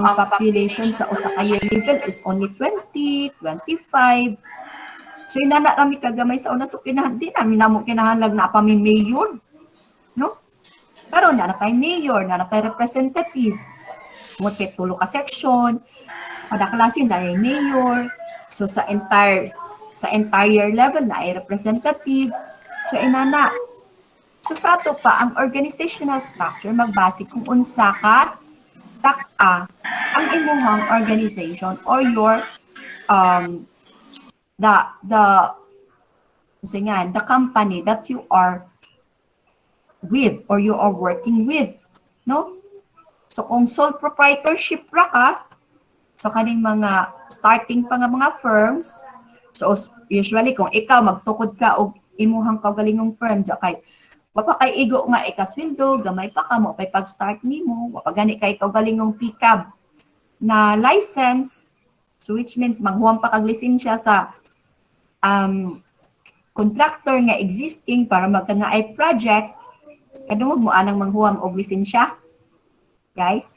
population sa usa ka year level is only 20, 25. So inana rami kagamay sa una so di namin namo kinahanglan na pa mi mayor, no? Karon na tay mayor, na tay representative. Mo kay tulo ka section, sa kada klase na ay mayor. So sa entire level na ay representative. So inana. So sa ato pa ang organizational structure magbase kung unsa ka taka ang imuhang organization or your the company that you are with or you are working with, no? So kung sole proprietorship ra ka, so kaning mga starting pa nga mga firms, so usually kung ikaw magtukod ka og imuhang kaugalingong firm, kay wapa kay igo nga ikasweldo, gamay pa ka mo kay pag-start nimo, wapa gani kay kaugalingong PCAB na license, so which means maghuwam pa kag lisensya sa contractor nga existing para magka-ay project, kadungog mo anang manghuwam og lisensya. Guys?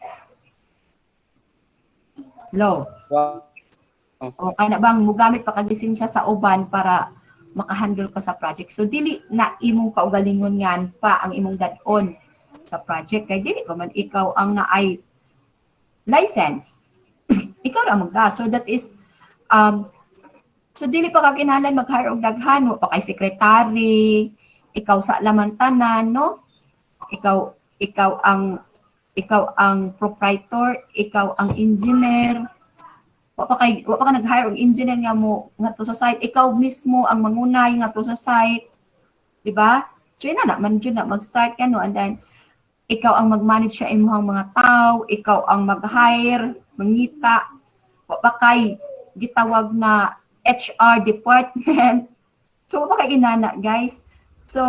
Low. Wow. O kana bang mugamit pa kag lisensya sa uban para makahandle ka sa project. So dili na imong kaugalingon ngan pa ang imong dad-on sa project kay dili pa man ikaw ang naay license. Ikaw ra magda. So that is so dili pa ka kinahanglan mag-hire og daghan, wa pa kay secretary, ikaw sa lamantanan, no? Ikaw ang proprietor, ikaw ang engineer. Wa pa ka nag-hire og engineer nga mo ngadto sa site, ikaw mismo ang mangunay ngadto sa site. Di ba? So ina na man jud na mag-start ka no, and then ikaw ang mag-manage sa imong mga tao, ikaw ang mag-hire, mangita. Wa pa kay gitawag na HR department. So, wa pa kay inana, guys. So,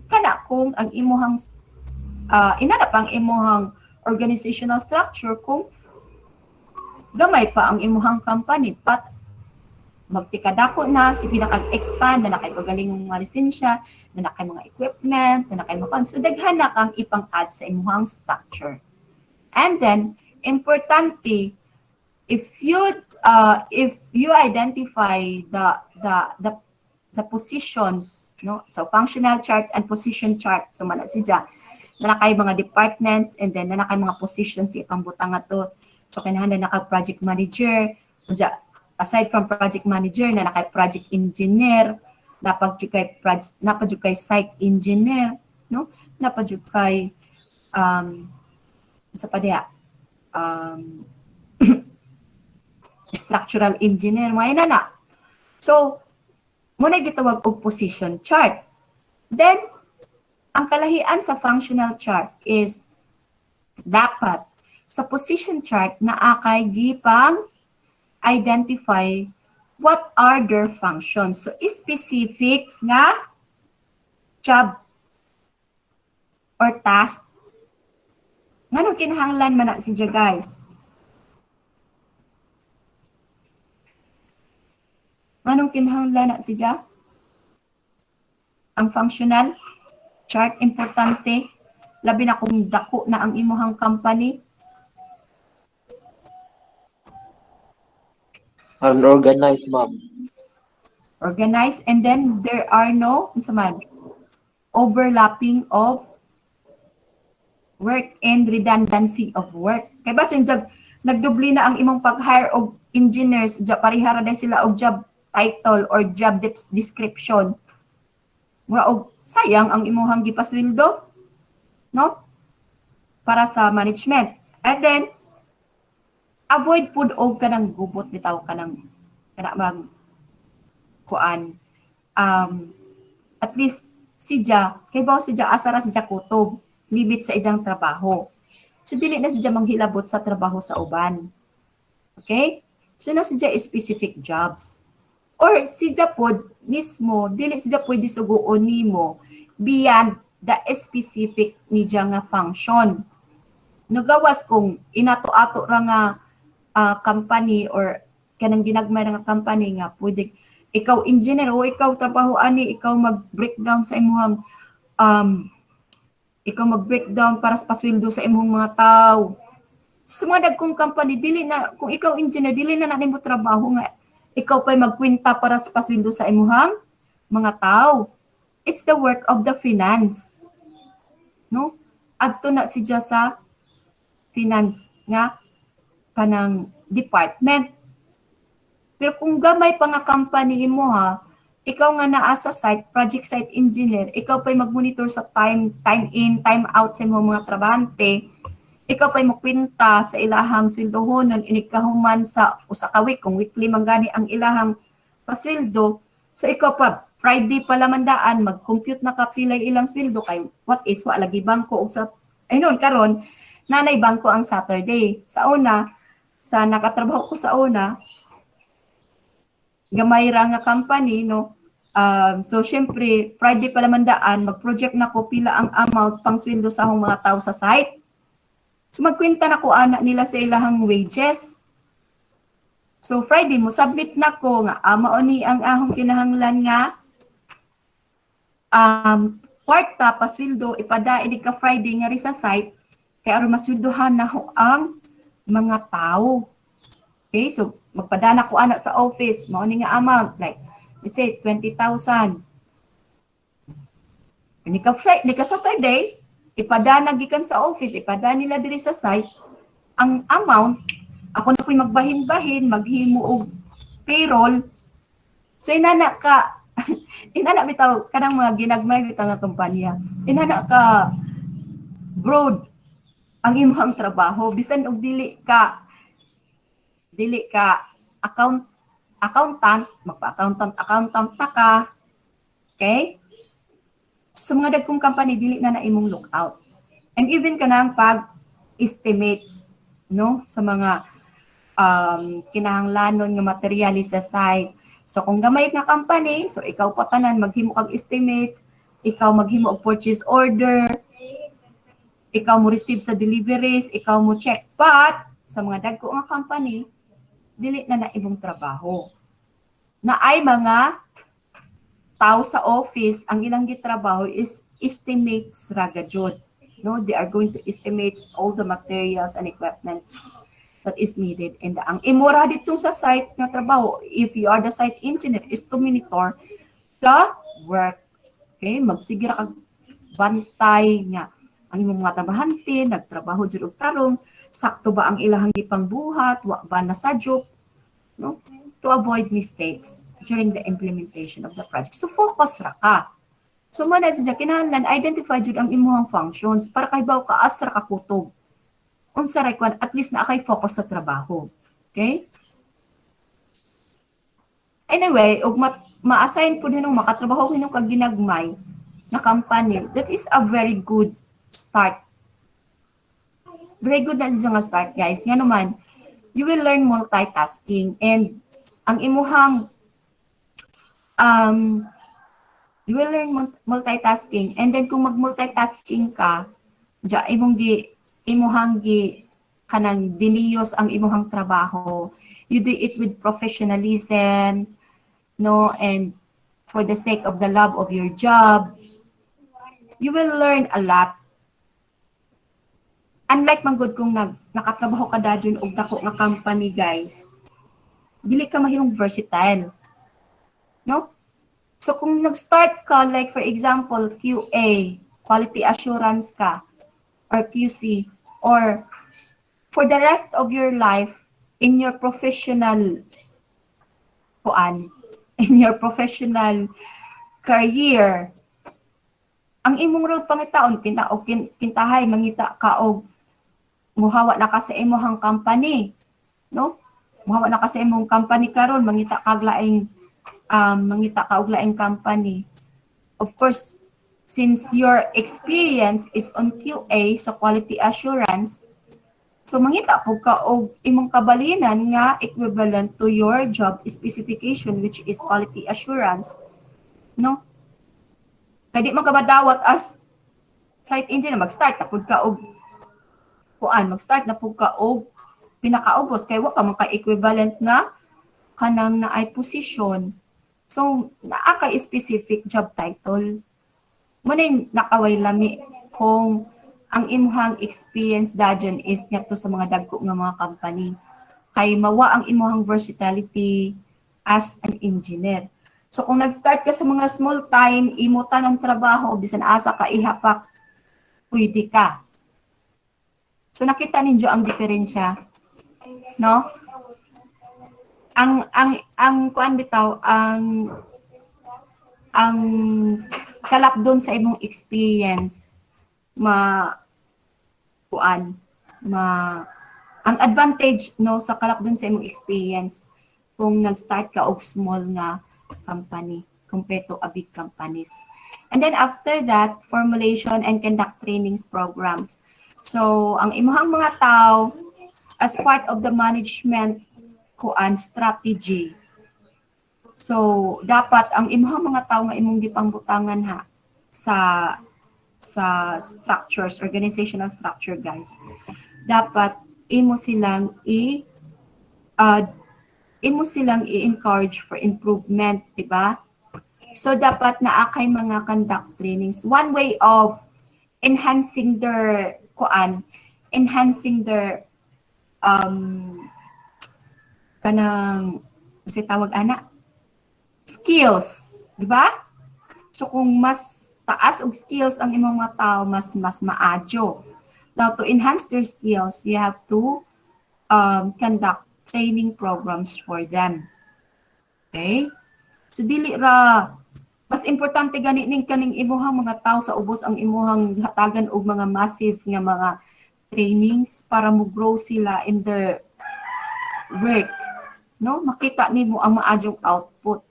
kana kung ang imuhang inana pa ang imuhang organizational structure kung gamay pa ang imuhang company, but magtikadako na, sige na kag-expand, na nakay kagalingong mga lisensya, na nakay mga equipment, na nakay mga so daghan na kang ipang-add sa imuhang structure. And then, importante, if you identify the positions, no, so functional chart and position chart, so mana siya na nakay mga departments and then na nakay mga positions sa ipambutang ato, so kinahanglan naka project manager, aside from project manager na nakay project engineer, napadjud kay site engineer, no, napadjud kay sa padya structural engineer, mga na. So, muna gitawag og position chart. Then, ang kalahian sa functional chart is dapat sa position chart na akay gipang identify what are their functions. So, specific nga job or task. Nganong kinahanglan man na siya, guys? Anong kinahanglan na siya? Ang functional chart, importante. Labi na kung dako na ang imuhang company. Organized, ma'am. Organized, and then there are no overlapping of work and redundancy of work. Kaya ba sinjag nagdubli na ang imong pag-hire og engineers, parihara na sila og job title or job description. Mura og sayang ang imuhang gipasweldo, no? Para sa management. And then avoid pud og kanang gubot bitaw kanang mag kuan at least siya kay bawo siya asara siya kutob limit sa iyang trabaho. So dili na siya manghilabot sa trabaho sa uban. Okay? So na siya specific jobs. Or siya pod mismo, dili siya pwede suguon nimo beyond the specific niya nga function. Nagawas kung inato-ato ra nga company or kanang ginagmay nga company nga pwede ikaw engineer o ikaw trabaho ani, ikaw mag-breakdown sa imong ikaw mag-breakdown para sa pasweldo sa imong mga tao. Sa mga dagkong company, dili na, kung ikaw engineer, dili na nimo trabaho nga, ikaw pa'y magkwenta para sa pasweldo sa imuhang mga tao. It's the work of the finance. No? Adto na siya sa finance nga kanang department. Pero kung gamay pa nga company mo ha, ikaw nga naa sa site, project site engineer, ikaw pa'y mag-monitor sa time in, time out sa mga trabahante, ikaw pa'y makwenta sa ilahang sweldohonon, inikahuman sa usa ka week, kung weekly man gani ang ilahang pasweldo, so ikaw pa, Friday pala mandaan, mag-compute na ka pilay ilang sweldo, kay what is, wa lagi bangko, og sa, ay noon, karon nanay bangko ang Saturday. Sa una, sa nakatrabaho ko sa una, gamay ra nga company, no? So, syempre, Friday pala mandaan, mag-project na ko pila ang amount pang sweldo sa akong mga tao sa site. So, magkwenta na ko anak nila sa ilahang wages. So, Friday mo, submit na ko nga, mao ni ang ahong kinahanglan nga, kwarta pa sweldo, ipadain ka Friday nga rin sa site, kaya aron masweldohan na ho ang mga tao. Okay, so, magpadana ko anak sa office, mao ni nga amount, like, let's say, 20,000. Ni ka Saturday, ipadana gikan sa office, ipadana nila diri sa site, ang amount, ako na po'y magbahin-bahin, maghimo og payroll. So, inana ka, inana bitaw, kanang mga ginagmay bitaw nga kumpanya, inana ka, broad, ang imong trabaho, bisan og dili ka accountant, magpa-accountant ta ka. Okay? Sa mga dagkong company, dili na imong lookout. And even kanang pag-estimates, no? Sa mga kinahanglanon nga materialis sa site. So kung gamay nga company, so ikaw pa tanan maghimo kag estimates, ikaw maghimo og purchase order, ikaw mo receive sa deliveries, ikaw mo check. But sa mga dagko nga company, dili na imong trabaho. Na ay mga tao sa office, ang ilang gitrabaho is estimates raga jud. No, they are going to estimate all the materials and equipments that is needed. And ang imura dito sa site nga trabaho, if you are the site engineer, is to monitor the work. Okay, magsigira kag bantay nga ang imong mga trabahante, nagtrabaho jud og tarong, sakto ba ang ilahang gipangbuhat, wa ba nasadyok, no? To avoid mistakes during the implementation of the project. So focus ra ka. So man sa kinahanglan identify jud ang imong functions para kay baw ka asra ka kutob. Unsa ray kwan at least na kay focus sa trabaho. Okay? Anyway, ug ma-assign po ninong makatrabaho ninong kag ginagmay na company, that is a very good start. Very good na siya nga start, guys. Yan naman, you will learn multitasking and ang imuhang you will learn multitasking and then kung mag-multitasking ka, diya imuhang kanang diniyos ang imuhang trabaho. You do it with professionalism, no, and for the sake of the love of your job. You will learn a lot. Unlike manggod kung nakatrabaho ka dadyon og dako nga company, guys, dili ka mahimong versatile. No? So kung nag-start ka, like for example, QA, quality assurance ka, or QC, or for the rest of your life, in your professional career, ang imong role pangitaon kintahay mangita ka og muhawa na ka sa imong company, no? Muhawa na ka sa imong company karon mangita ka og laing company. Of course, since your experience is on QA, so quality assurance, so mangita po ka og imong kabalinan nga equivalent to your job specification, which is quality assurance, no? Kaya di magkabadawat as site engineer, mag-start na po ka og mag-start na po ka og pinakaubos, kaya wa pa maka-equivalent nga kanang naay position. So, naa ka specific job title. Muna yung nakaway lami kung ang imuhang experience dayon is ngadto sa mga dagko nga mga company. Kay mawa ang imuhang versatility as an engineer. So kung nag-start ka sa mga small time, imutan ang trabaho, bisan asa ka ihapak, pwede ka. So nakita ninyo ang diferensya, no? Ang kuan bitaw, ang kalap doon sa imong experience, kuan, ang advantage no sa kalap doon sa imong experience kung nag-start ka og small nga company compared to a big companies. And then after that, formulation and conduct trainings programs. So, ang imuhang mga tao as part of the management kuan strategy. So, dapat ang imuhang mga tao nga imong gipangbutangan ha sa structures, organizational structure, guys. Dapat imo silang i-encourage for improvement, di ba? So dapat naakay mga conduct trainings. One way of enhancing their kanang kasi tawag ana skills, di ba? So kung mas taas og skills ang imong mga tao, mas maadyo. Now to enhance their skills, you have to conduct training programs for them. Okay? So dili ra mas importante gani ning kaning imuhang mga tao sa ubos ang imuhang hatagan og mga massive nga mga trainings para mo grow sila in their work, no? Makita nimo ang maadyong output.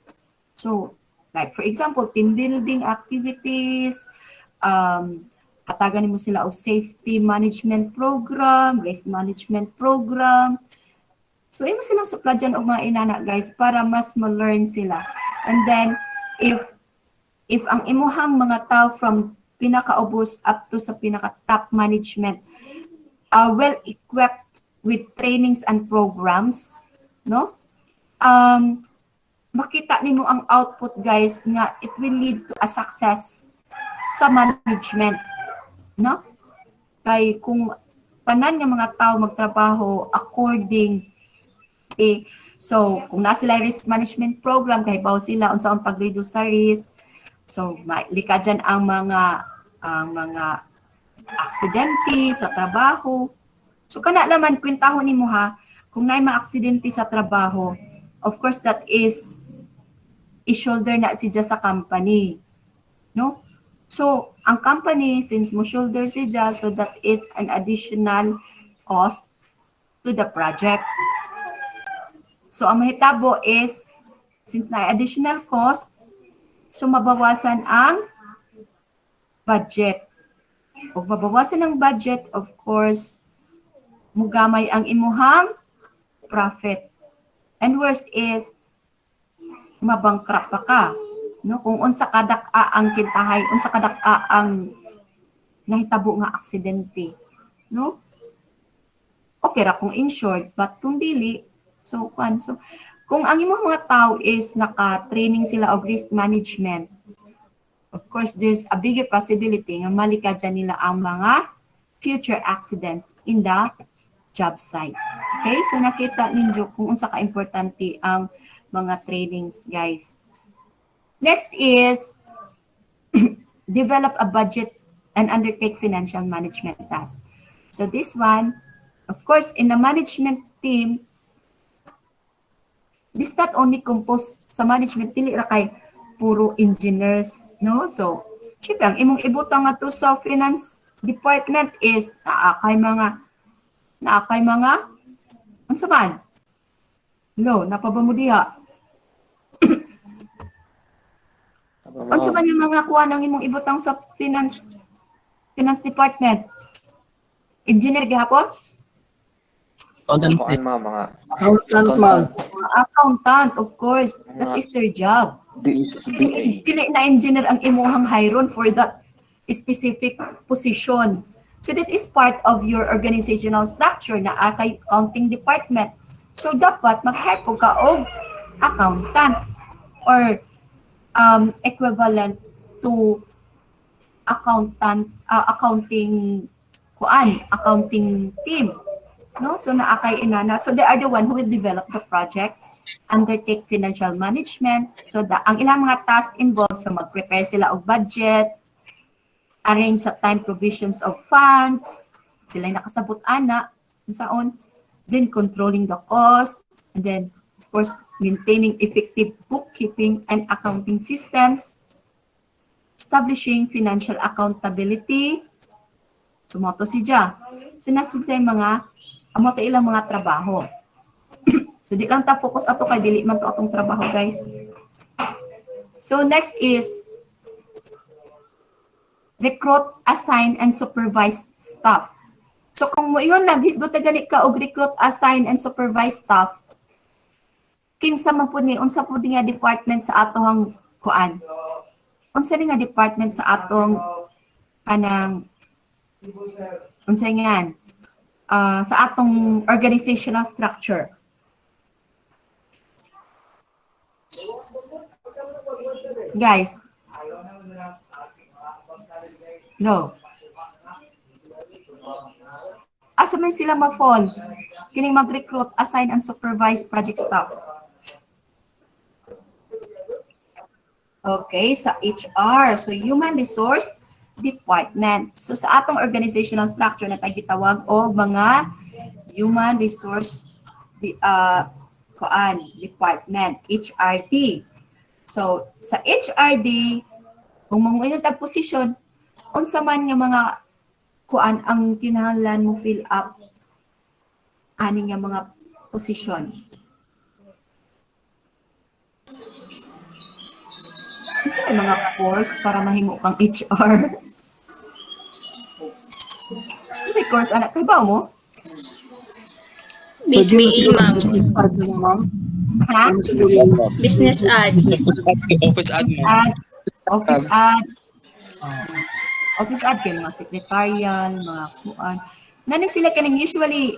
So like for example, team building activities, hatagan nimo sila og safety management program, risk management program. So imo silang supladyan og mga inana, guys, para mas ma-learn sila. And then if ang imuhang mga tao from pinakaubos up to sa pinaka-top management well equipped with trainings and programs, no? Makita nimo ang output, guys, nga it will lead to a success sa management, no? Kay kung tanan nga mga tao magtrabaho according so kung na sila risk management program, kay bawo sila unsa ang pag-reduce sa risk. So lika dyan ang mga aksidente sa trabaho. So kana naman kwentahon nimo ha, kung naay mga aksidente sa trabaho, of course that is i-shoulder na siya sa company, no? So ang company, since mo shoulder siya, so that is an additional cost to the project. So ang mahitabo is, since na additional cost, so mabawasan ang budget. O mabawasan ang budget, of course, mugamay ang imuhang profit. And worst is, mabangkrap pa ka. No? Kung unsa kadak-a ang kintahay, unsa kadak-a ang nahitabo nga aksidente. No? Okay ra kung insured, but kung dili, so kung ang imong mga tao is naka-training sila og risk management, of course, there's a bigger possibility nga malikadyan nila ang mga future accidents in the job site. Okay? So nakita ninyo kung unsa ka-importante ang mga trainings, guys. Next is develop a budget and undertake financial management tasks. So this one, of course, in the management team, this not only composed sa management, dili ra kay puro engineers, no? So, syempre, ang imong ibutang nga to sa finance department is naakay mga unsa man? No, napaba mo diha. Unsa man yung mga kuha ng imong ibutang sa finance department? Engineer gihapon? Kuan ma'am, mga Accountant, ma'am. Accountant, of course. That is their job. Dili na engineer ang imuhang hiron for that specific position. So that is part of your organizational structure na kay accounting department. So dapat mag-hire po ka og accountant or equivalent to accounting accounting team. No? So naakay inana. So they are the one who will develop the project, undertake financial management. So ang ilang mga task involved, so mag-prepare sila og budget, arrange sa time provisions of funds, sila nakasabot ana, saon, then controlling the cost, and then of course maintaining effective bookkeeping and accounting systems, establishing financial accountability. So mo to siya. So nasa mga amo to ilang mga trabaho. So di lang ta focus ato kay dili man to atong trabaho, guys. So next is recruit, assign, and supervise staff. So kung mo yun lang, hisgot na ganit ka og recruit, assign, and supervise staff, kinsa man po ni, unsa po nga department sa atong kuan. Unsa nga department sa atong kanang unsa nga sa atong organizational structure. Guys, no. Asa man sila ma-fall? Kining mag-recruit, assign, and supervise project staff. Okay, sa HR. So, Human Resource Department. So, sa atong organizational structure na gitawag o mga Human Resource Department, HRD. So, sa HRD, kung mga tag position, unsa man nga mga kuan ang kinahanglan mo fill up ani nga mga posisyon. Unsa may mga course para mahimo kang HR? Unsa course anak kay ba mo? BSBA, ma'am. Ha? Business ad. Office admin. Office ad. Office ad kay mga secretarial, mga kuan. Nani sila kaning usually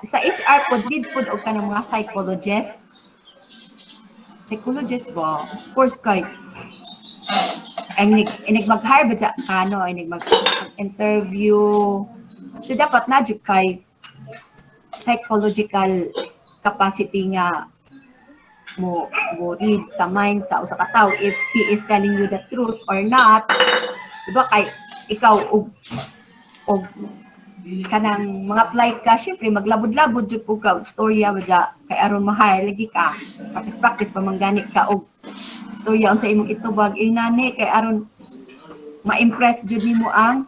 sa HR pod lead pod og kanang mga psychologist. Psychologist ba? Of course kay inig mag-hire ba dyan, inig mag-interview. So dapat na dyan kay psychological capacity nga mo read sa mind sa usa ka tawo if he is telling you the truth or not. Diba kay ikaw og kanang mga flight ka, syempre maglabod-labod jud po ka og storya ba dya, kay aron ma-hire lagi ka. Practice pa manggani ka og storya unsa imong itubag nani kay aron ma-impress jud nimo ang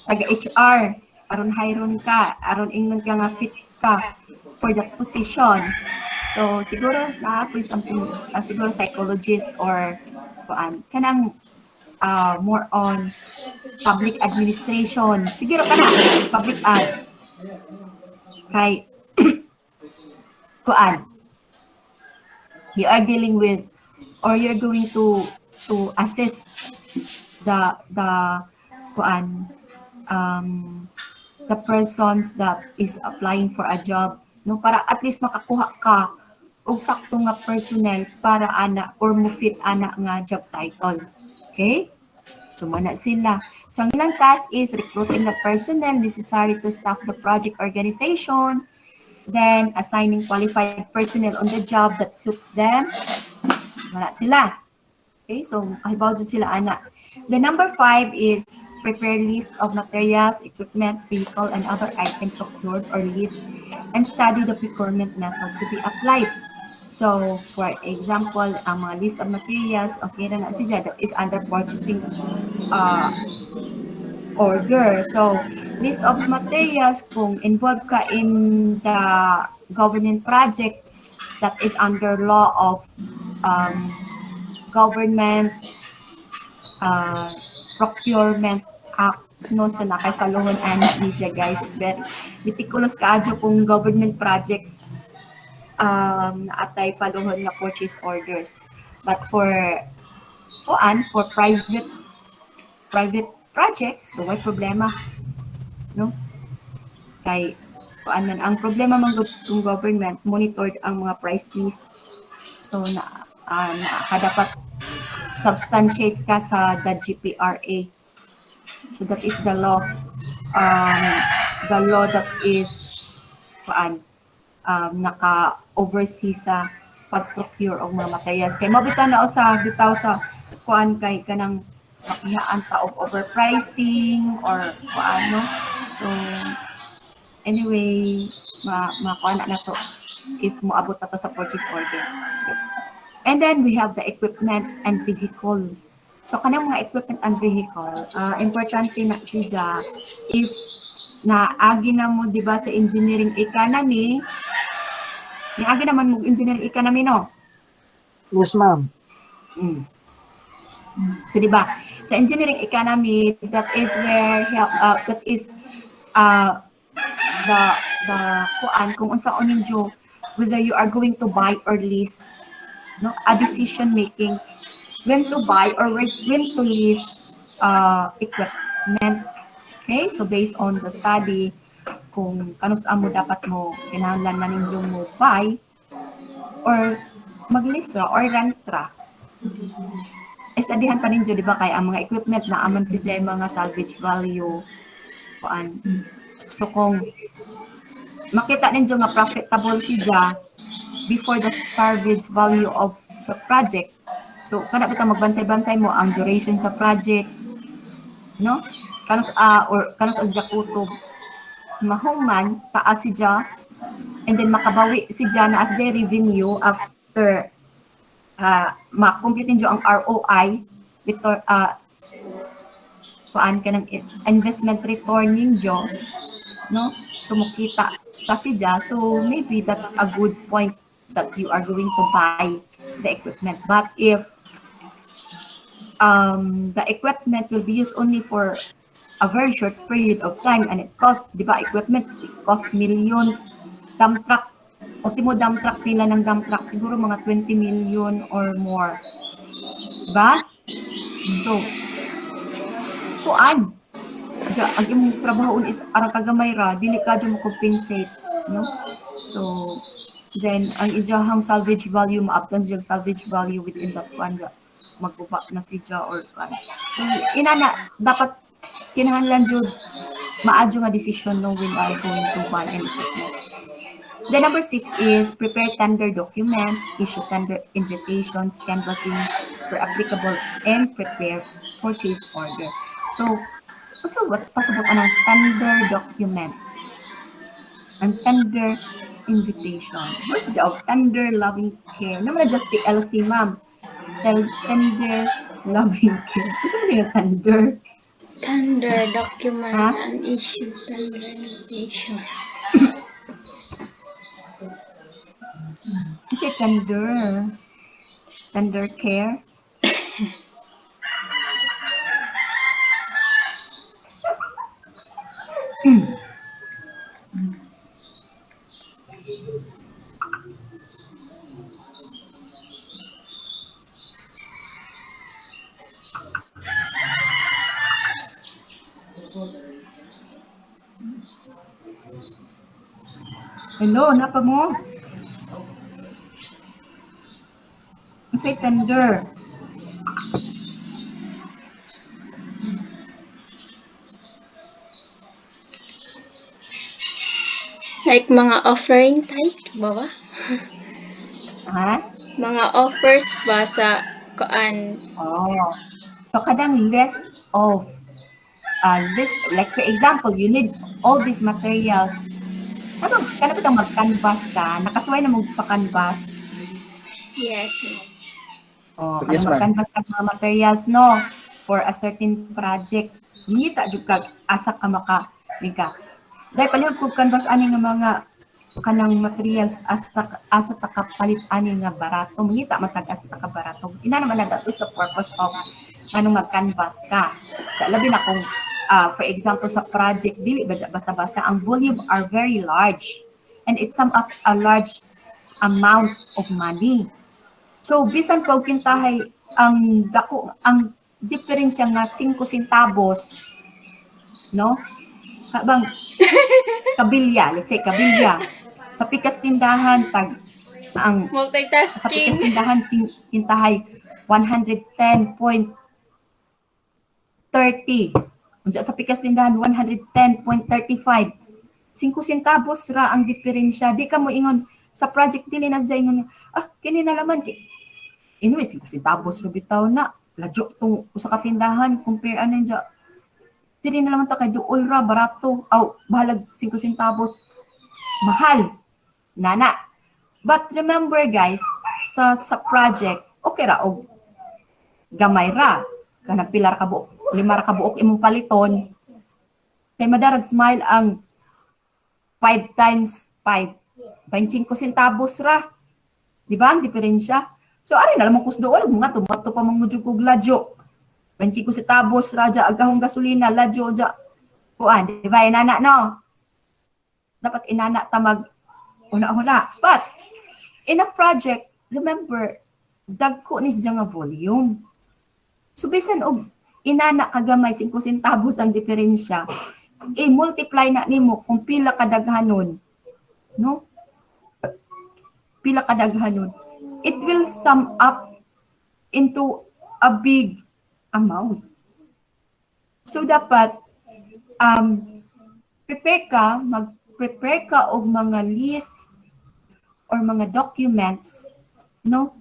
taga HR, aron hiron ka, aron ingnon ka nga fit ka for that position. So siguro something siguro psychologist or kanang more on public administration. Siguro kana public ad. Kay you are dealing with or you're going to assist the persons that is applying for a job, no, para at least makakuha ka og sakto nga personnel para ana or mo fit ana nga job title. Okay? So muna sila. So ang ilang task is recruiting the personnel necessary to staff the project organization, then assigning qualified personnel on the job that suits them. Wala sila. Okay? So kahibaw dyan sila ana. The number 5 is prepare list of materials, equipment, vehicle, and other items procured or leased and study the procurement method to be applied. So, for example, ang mga list of materials, okay na siya, that is under purchasing order. So, list of materials, kung involved ka in the government project that is under law of government procurement act, no, sa nakay-followon anak niya, guys. Very meticulous kaadyo kung government projects atay followon nga purchase orders. But for private projects, so may problema, no? Kay man ang problema man kung government monitored ang mga price list. So dapat substantiate ka sa the GPRA. So that is the law um, the law that is naka-oversee sa pag-procure og mga materials. Kay mabitaw na bitaw sa kay kanang makiyaan ta og overpricing or no. So anyway, makuha na to if moabot na to sa purchase order. And then we have the equipment and vehicle. So kanang mga equipment and vehicle, importante na siya if naagi na mo, di ba, sa engineering economy, naagi naman mo engineering economy, no? Yes, ma'am. So, di ba, sa engineering economy, that is where the kung unsa ninyo, whether you are going to buy or lease, no, a decision making when to buy or when to lease equipment. Okay, so based on the study, kung kanus amo dapat mo kinahanglan na ninyo mo buy or mag-lease ra or rent ra. Studyhan pa ninyo, di ba, kay ang mga equipment na aman si Jay mga salvage value. So kung makita ninyo nga profitable siya before the salvage value of the project, so kada bitaw magbansay-bansay mo ang duration sa project, no? Kanus as kutob mahuman taas siya, and then makabawi siya na as J revenue after ma-complete niyo ang ROI before kanang investment return niyo, no? So makita ta siya, so maybe that's a good point that you are going to buy the equipment. But if the equipment will be used only for a very short period of time and it cost, di ba, equipment is cost millions. Dump truck, ultimo dump truck nila ng dump truck, siguro mga 20 million or more. Diba? So, ang imong trabaho is arang kagamay ra, dili ka dyan mo compensate, no? So, then, ang ijahang salvage value, maaptan siya salvage value within that one, magbuba na siya or kan. So, inana, dapat kinahanglan jud maadyo nga decision no when are going to buy an equipment. The number 6 is prepare tender documents, issue tender invitations, canvassing where applicable, and prepare purchase order. So what pasabot anong tender documents and tender invitation? What's the job? Tender loving care. Naman na just TLC, ma'am. Tender loving care. Gusto mo din tender? Tender document Huh? and issue tender invitation. Kasi tender care. Hello, napa mo? Say tender. Like mga offering type, ba ba? Ha? Mga offers ba sa kuan? Oh. So kadang list of list, like for example, you need all these materials. Kana ba mag-canvas ka? Nakasuway na magpa-canvas. Yes, ma'am. Oh, Yes, ano ma'am. mag-canvas ka mga materials, no? For a certain project. Sumita jud kag asa ka mika. Dahil palihog kog canvas ani nga mga kanang materials asa ta kapalit ani nga barato. Mangita matag asa ta ka barato. Ina naman na that is the purpose of anong mag-canvas ka. So, labi na kung for example sa project dili basta-basta ang volume are very large and it sum up a large amount of money. So bisan pag kintahay ang diferensya nga 5 centavos, no? Bang kabilya, let's say kabilya. Sa pikas tindahan sa pikas Multitasking. tindahan kintahay 110.30 Unsa sa pikas tindahan 110.35. 5 centavos ra ang diferensya. Di ka mo ingon sa project dili na sa ingon, kini na laman anyway 5 centavos ra bitaw na. Ladyo tong usa ka tindahan compare anan dya. Dili na laman ta kay duol ra barato. Bahalag 5 centavos. Mahal. Nana. But remember guys, sa project, okay ra og gamay ra. Kanang pilar ka buok, 5 ra ka buok imong paliton. Kay madarag smile ang 5 times 5. 25 centavos ra. Di ba ang diferensya? So ari na lamang kusdool mga tumato pa mangudjug og ladyo. 25 centavos ra dya agahong gasolina ladyo dya. Kuan, di ba inana no? Dapat inana ta mag una-una. But in a project, remember, dagko ni siya nga volume. So bisan og inana kagamay 5 centavos ang diferensya, multiply na nimo kung pila kadaghanon, no? Pila kadaghanon. It will sum up into a big amount. So dapat mag-prepare ka og mga list or mga documents, no?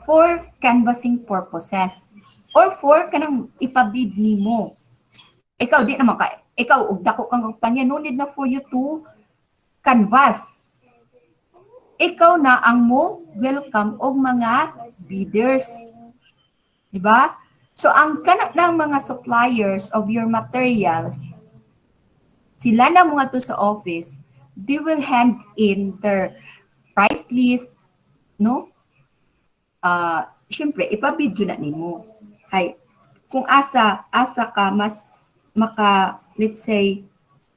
For canvassing purposes or for kanang ipabid nimo. Ikaw di naman ka, ikaw og dako kang kampanya, no need na for you to canvas. Ikaw na ang mo welcome og mga bidders. Di ba? So ang kana ng mga suppliers of your materials, sila na mga to sa office, they will hand in their price list, no? Siyempre, ipabidyo na nimo. Hay, kung asa ka mas let's say,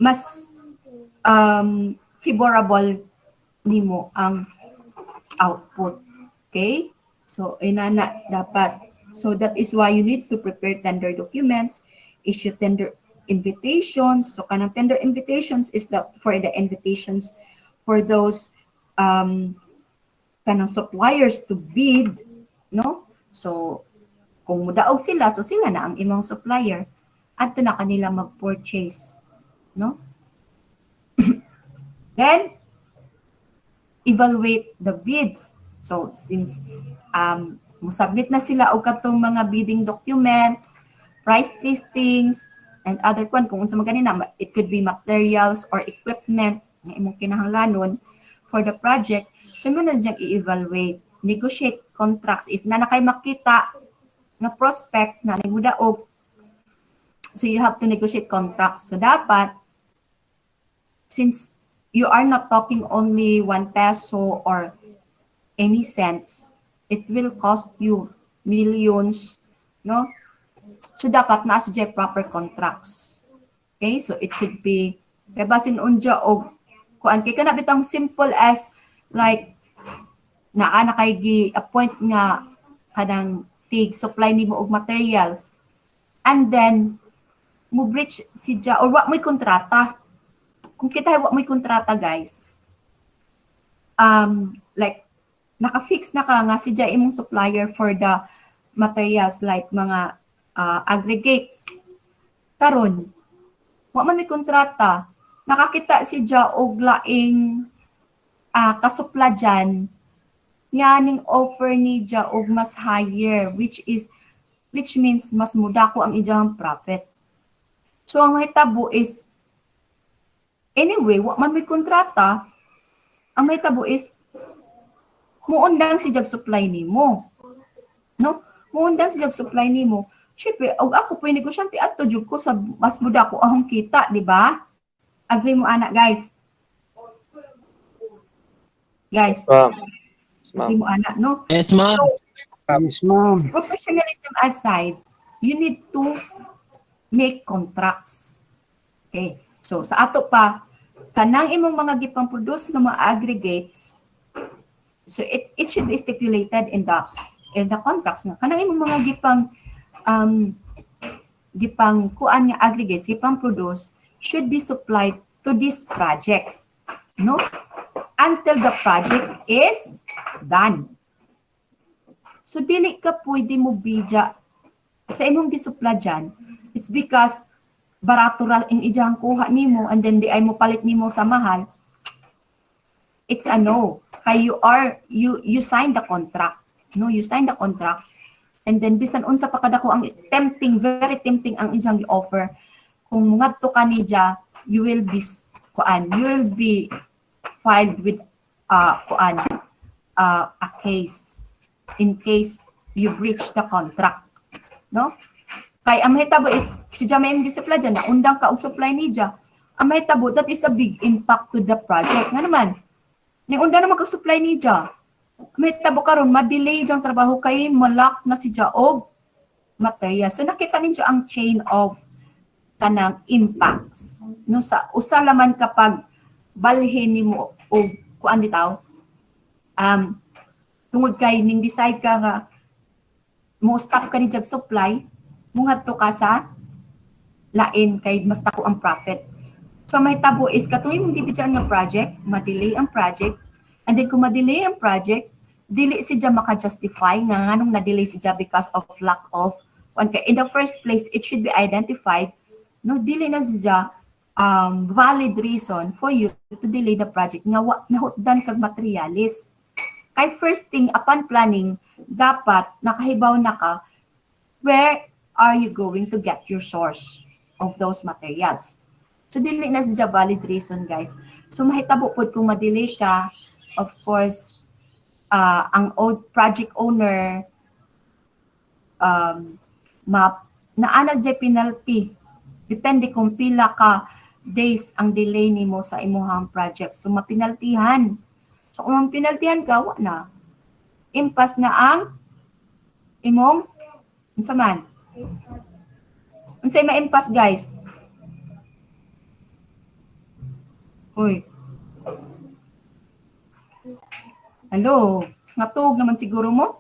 mas favorable nimo ang output. Okay? So, inana dapat. So, that is why you need to prepare tender documents, issue tender invitations. So, kanang tender invitations is for the invitations for those kanang suppliers to bid, no? So, kung mudaog sila, so sila na ang imong supplier at na kanila mag-purchase, no? Then, evaluate the bids. So, since musubmit na sila og katong mga bidding documents, price listings, and other kung unsa man kanina, it could be materials or equipment nga imong kinahanglanon for the project. So, mo na siyang i-evaluate, negotiate contracts. If na kay makita nga prospect na nagmudaog, so you have to negotiate contracts. So, dapat, since you are not talking only 1 peso or any cents, it will cost you millions, no? So, dapat na sa proper contracts. Okay? So, it should be, kaya basin unja o kuan kay kana bitang simple as like naa kay gi-appoint nga kanang tig supply nimo og materials and then mo breach siya or wa mo'y kontrata. Kung kita wa mo'y kontrata guys, like naka-fix na ka nga siya imong supplier for the materials like mga aggregates. Karon wa man may kontrata, nakakita siya og laing kasupla dyan nga ning offer ni ja og mas higher which means mas muda ko ang iyang profit. So ang mahitabo is anyway, wa man may kontrata, ang mahitabo is muundang si jag supply nimo. No? Muundang si jag supply nimo. Syempre, og ako po negosyante adto jud ko sa mas muda ko ahong kita, di ba? Agree mo anak guys? Guys. Agree mo anak, no? Yes, ma'am. Yes, ma'am. Professionalism aside, you need to make contracts. Okay. So, sa ato pa, kanang imong mga gipang-produce ng mga aggregates, so it should be stipulated in the contracts na kanang imong mga gipang kuan nga aggregates, gipang-produce, should be supplied to this project, no? Until the project is done. So, dili ka pwede mo bidya sa imong gisupla dyan. it's because barato ra in ijang kuha nimo and then di ay mo palit nimo sa mahal, it's a no. Kay you sign the contract. No, you sign the contract. And then bisan unsa pa kadako ang tempting, very tempting ang ijang i-offer. Kung ngadto ka niya, you will be filed with a case in case you breach the contract. No? Kay ang mahitabo is si Jamaim Disipla dyan, naundang ka og supply niya. Ang mahitabo, that is a big impact to the project. Nga naman, niundang naman ka-supply niya. Mahitabo karon ma-delay diyang trabaho kay malak na si og material. So nakita ninyo ang chain of kanang impacts. No, sa usa laman kapag balhin nimo og kuan bitaw, tungod kay ning decide ka nga mo stop ka ni jag supply, mo ngadto ka sa lain kay mas dako ang profit. So may tabo is katong imong dibidyan nga project, ma-delay ang project, and then kung ma-delay ang project, dili si ja maka-justify nga nganong na-delay si ja because of lack of in the first place it should be identified, no, dili na si ja valid reason for you to delay the project nga nahutdan kag materialis. Kay first thing upon planning, dapat nakahibaw na ka where are you going to get your source of those materials. So dili na siya valid reason, guys. So mahitabo pod kung ma-delay ka, of course, ang project owner naana siya penalty. Depende kung pila ka days ang delay nimo sa imuhang project. So mapinaltihan. So kung pinaltihan ka, wa na. Impas na ang imong unsa man. Unsay ma-impas, guys? Uy. Hello. Natug naman siguro mo?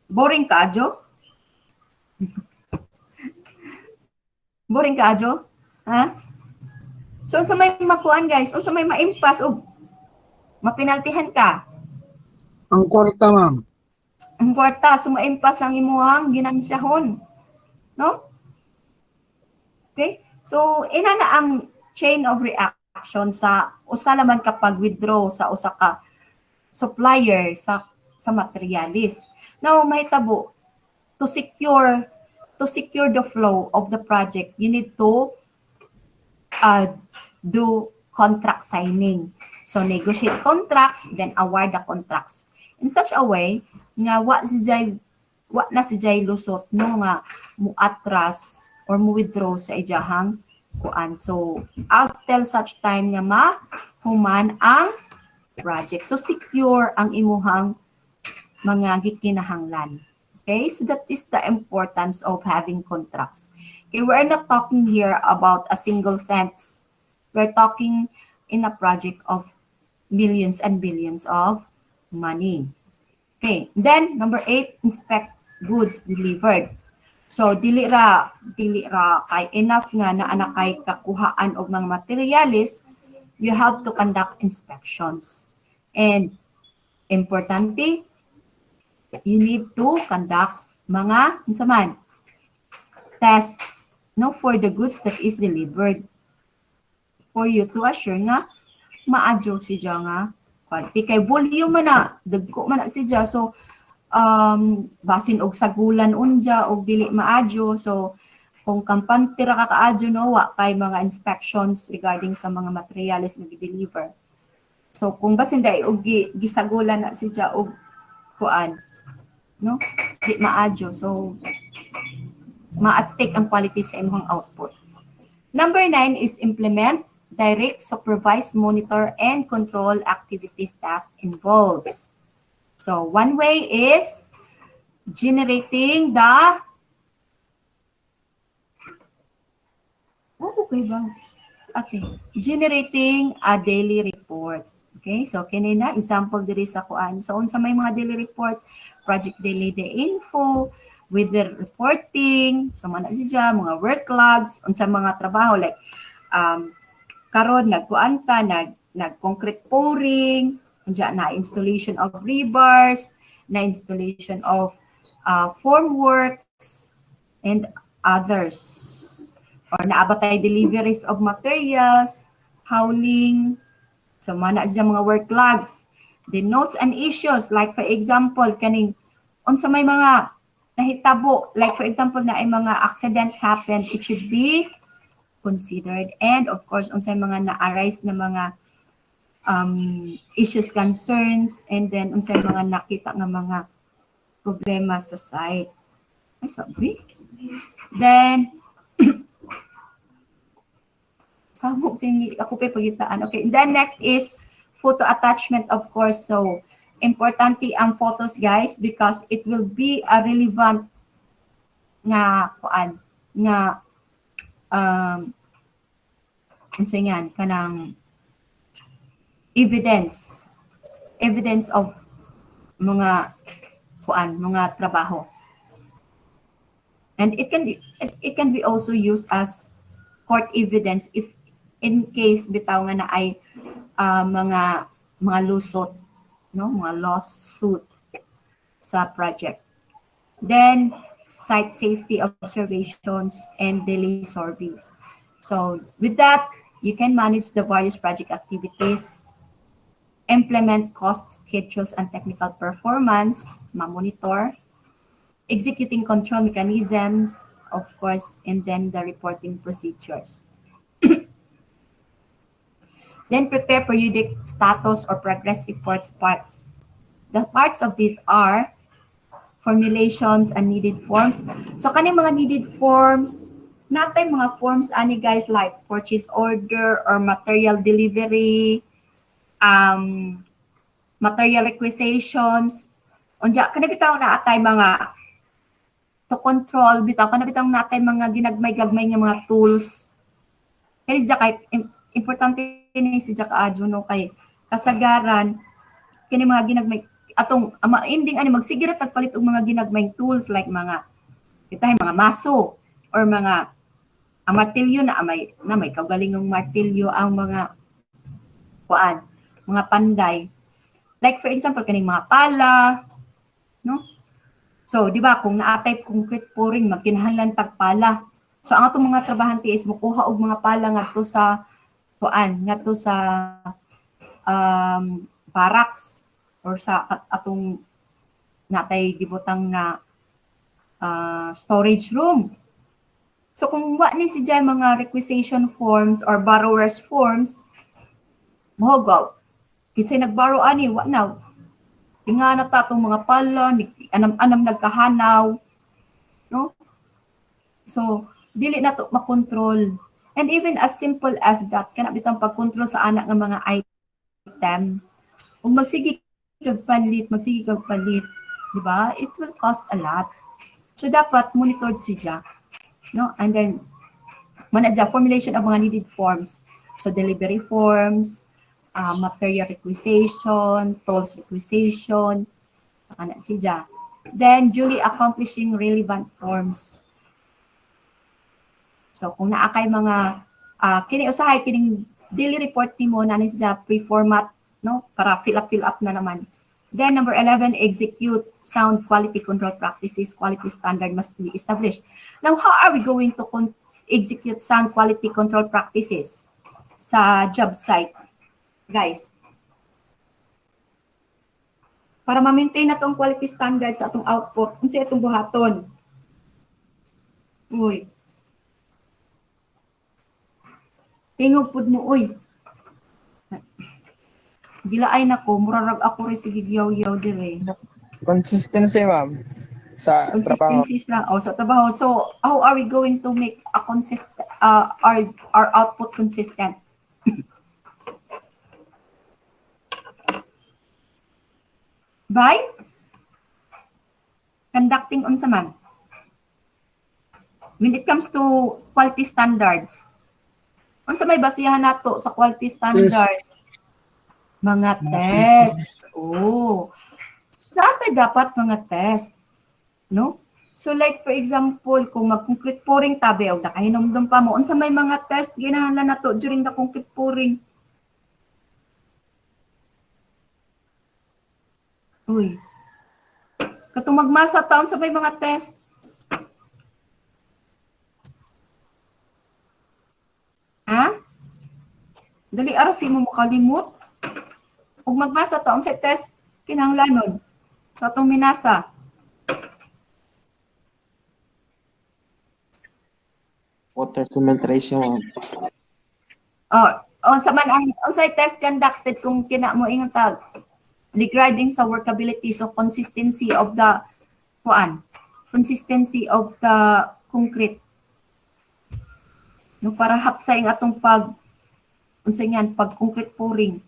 Boring ka, Jo? Boring ka, Jo? Ha? So, unsa may makuan, guys? Unsa may ma-impas o mapinaltihan ka? Ang kwarta, ma'am. Ang kwarta, so ma-impas ang imuhang ginansyahon. No? Okay? So, ina na ang chain of reaction sa usa laman kapag withdraw sa usa ka supplier sa materialis. Now, mahitabo to secure the flow of the project, you need to do contract signing. So, negotiate contracts, then award the contracts. In such a way, nga wa na si Jay lusot no nga muatras or mu withdraw sa ijahang kuan. So, until such time nga mahuman ang project. So, secure ang imuhang mga gikinahanglan. Okay? So, that is the importance of having contracts. Okay, we're not talking here about a single cents. We're talking in a project of millions and billions of money. Okay, then number 8, inspect goods delivered. So dili ra kay enough nga na ana kay kakuhaan og mga materialis, you have to conduct inspections. And importante, you need to conduct mga unsa man test no for the goods that is delivered for you to assure nga ma-adjure siya nga quality kay volume man na dagko man na siya. So basin og sagulan unja og dili maadyo, so kung kampante ra ka kaadyo no wa kay mga inspections regarding sa mga materials na gi-deliver. So kung basin dai og gisagulan na siya og kuan no di maadyo, so ma-at stake ang quality sa imong output. Number 9 is implement, direct, supervise, monitor, and control activities task involves. So one way is generating the generating a daily report. Okay, so kinina example diri sa kuan. So unsa may mga daily report, project daily day info, with the reporting, so man siya mga work logs, unsa mga trabaho like karon nagkuan ta nag concrete pouring, unja na installation of rebars, na installation of formworks, and others. Or naabatay deliveries of materials, hauling, so mana siya mga work logs. The notes and issues, like for example, kaning unsa may mga nahitabo, like for example na ay mga accidents happen, it should be considered. And of course, unsay mga na-arise na mga issues, concerns, and then unsay mga nakita nga mga problema sa site. Ay, sabi. Then, samok singi ako pa pagitaan. Okay, and then next is photo attachment, of course. So, importante ang photos, guys, because it will be a relevant nga kuan nga unsay yan kanang evidence of mga kuan, mga trabaho. And it can be also used as court evidence if in case bitaw nga na ay mga lusot, no, mga lawsuit sa project. Then site safety observations and daily surveys. So with that, you can manage the various project activities, implement cost schedules and technical performance, monitor, executing control mechanisms, of course, and then the reporting procedures. Then prepare periodic status or progress reports parts. The parts of these are formulations and needed forms. So kaning mga needed forms, natay mga forms ani guys like purchase order or material delivery, material requisitions. Unya kana bitaw na atay mga to control bitaw kana bitaw natay mga ginagmay-gagmay nga mga tools. Kaya siya kay importante ni si Jack Adjuno kay kasagaran kini mga ginagmay atong ending ani magsigira tagpalit og mga ginagmay tools like mga itahay mga maso or mga martilyo na may kaugalingong martilyo ang mga kuan, mga panday. Like for example kaning mga pala, no? So, di ba kung naatay concrete pouring magkinahanglan tag pala. So ang atong mga trabahante is mukuha og mga pala ngadto sa kuan, ngadto sa barracks or sa atong natay gibutang na storage room. So kung wa ni si jay mga requisition forms or borrower's forms, mohogaw. Kasi nagborrow ani, wa na. Tinga na tatong mga pala, anam nagkahanaw. No? So, dili na to makontrol. And even as simple as that, kana bitang pagkontrol sa anak ng mga item, kung magsige kag palit, di ba? It will cost a lot. So, dapat monitored siya. No? And then, manadya, formulation of mga needed forms. So, delivery forms, material requisition, tools requisition, ano siya. Then, duly accomplishing relevant forms. So, kung naakay mga, kini usahay, kining daily report nimo na siya pre-format, no? Para fill up na naman. Then, number 11, execute sound quality control practices. Quality standard must be established. Now, how are we going to execute sound quality control practices sa job site? Guys, para ma-maintain na itong quality standards sa atong output, kung sa itong buhaton. Uy. Tingog pud mo, uy. Gilaay na ko, murarag ako rin sige yaw-yaw dire. Consistency, ma'am. Sa trabaho. Consistency lang. Oh, sa trabaho. So, how are we going to make a consistent, our output consistent? By conducting unsa man. When it comes to quality standards, unsa may basihan nato sa quality standards? Mga test. Oh. Dapat mga test. No? So like for example, kung mag-concrete pouring tabi o nakahinomdom pa mo, unsa may mga test ginahanglan nato during the concrete pouring? Uy. Katong magmasa taon sa may mga test. Dali aras mo makalimot. Ug magbasa ta unsay test kinahanglanon sa atong minasa. Water cement ratio, ma'am. Unsa man ang unsay test conducted kung kina mo ingon tag regarding sa workability, so consistency of the consistency of the concrete. No, para hapsay ang atong unsay ngan pag concrete pouring.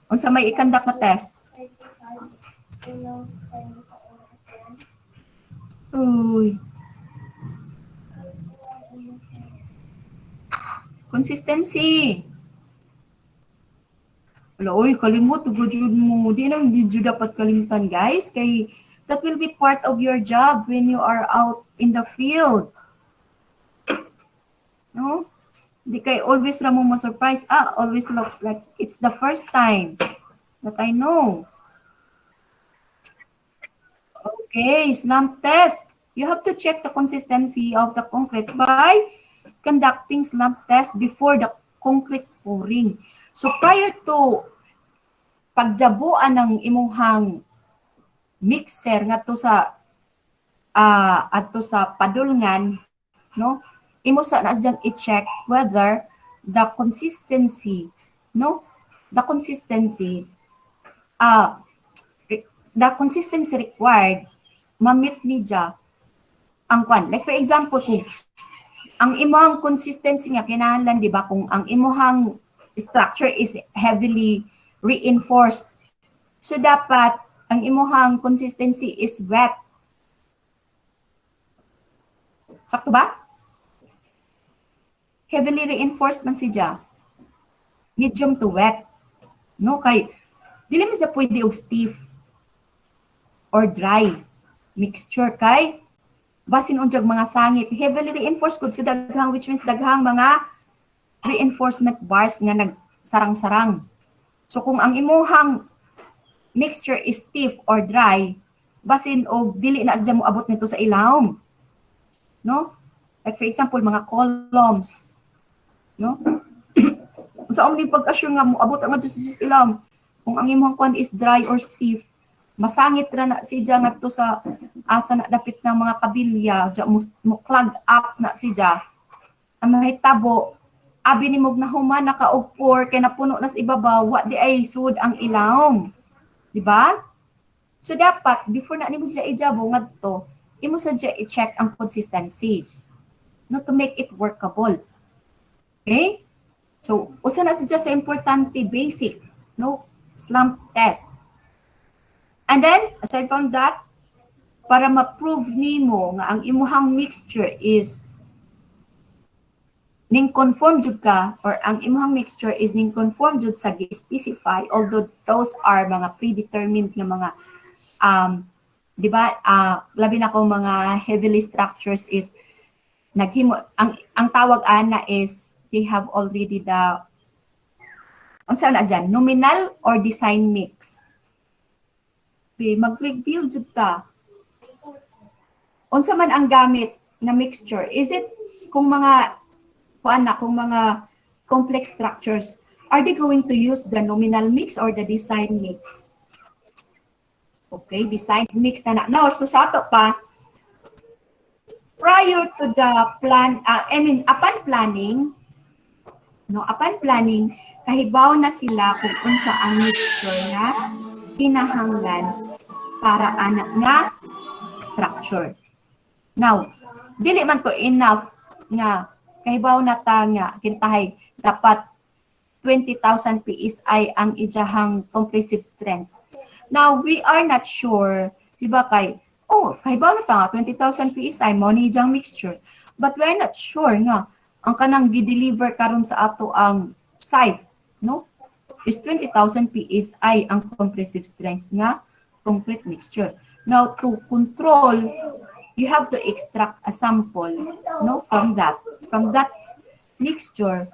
Unsa may i-conduct na test? Uy. Consistency. Wala, oy, kalimot, ugod jud mo. Di nang di jud dapat kalimutan, guys. Kay that will be part of your job when you are out in the field. No? Di kay always ra mo ma-surprise. Always looks like it's the first time that I know. Okay, slump test. You have to check the consistency of the concrete by conducting slump test before the concrete pouring. So prior to pagjabuan ng imuhang mixer ngadto sa adto sa padulngan, no? Imo sa na siyang i-check whether the consistency, no? The consistency required ma-meet niya ang kwan. Like for example, kung ang imong consistency nga kinahanglan, di ba, kung ang imong structure is heavily reinforced, so dapat ang imong consistency is wet. Sakto ba? Heavily reinforced man siya. Medium to wet. No, kay dili man siya pwede og stiff or dry mixture kay basin unjag mga sangit. Heavily reinforced good so daghang, which means daghang mga reinforcement bars nga nagsarang-sarang. So kung ang imuhang mixture is stiff or dry, basin og dili na siya moabot nito sa ilawom. No? Like for example, mga columns. No? Sa omni pag-assure nga moabot ang adto sa ilawom. Kung ang imong kwan is dry or stiff, masangit ra na siya ngadto sa asa na dapit ng mga kabilya, mo clog up na siya. Ang mahitabo, abi ni mog nahuman nakaugpor kay napuno nas ibabaw, wa di ay sud ang ilawom. Di ba? So dapat before na nimo siya ijabo ngadto, imo sadya i-check ang consistency, no, to make it workable. Okay? So usa na siya sa importante basic, no, slump test. And then aside from that, para ma-prove nimo nga ang imuhang mixture is ning conform jud ka, or ang imuhang mixture is ning conform jud sa gi-specify, although those are mga predetermined nga mga di ba, labi na ko mga heavily structures is naghimo ang tawag ana is they have already the unsa na dyan, nominal or design mix. Okay, mag-review jud ta. Unsa man ang gamit na mixture? Is it kung mga kung mga complex structures, are they going to use the nominal mix or the design mix? Okay, design mix na. Now, so sa ato pa, prior to the upon planning, kahibaw na sila kung unsa ang mixture na kinahanglan para anak nga structure. Now, dili man to enough nga kahibaw na ta nga kintahay dapat 20,000 PSI ang ijahang compressive strength. Now, we are not sure, di ba kahibaw na ta nga 20,000 PSI mo ni ijang mixture, but we are not sure nga ang kanang gi-deliver karon sa ato ang site, no? Is 20,000 PSI ang compressive strength nga concrete mixture. Now, to control, you have to extract a sample, no, from that mixture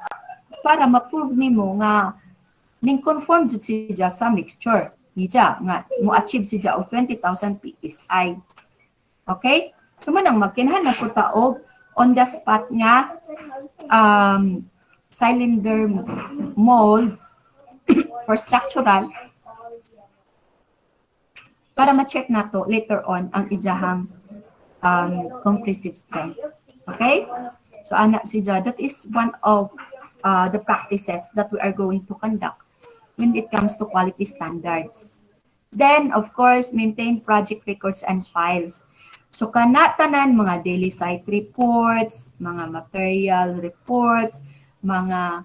para ma-prove nimo nga ning conform jud siya sa mixture niya nga mo-achieve siya og 20,000 PSI. Okay? So manang magkinahanglan ko ta og on the spot nga cylinder mold for structural para ma-check nato later on ang ijahang compressive strength. Okay? So, anak si Ja, that is one of the practices that we are going to conduct when it comes to quality standards. Then, of course, maintain project records and files. So, tanan mga daily site reports, mga material reports, mga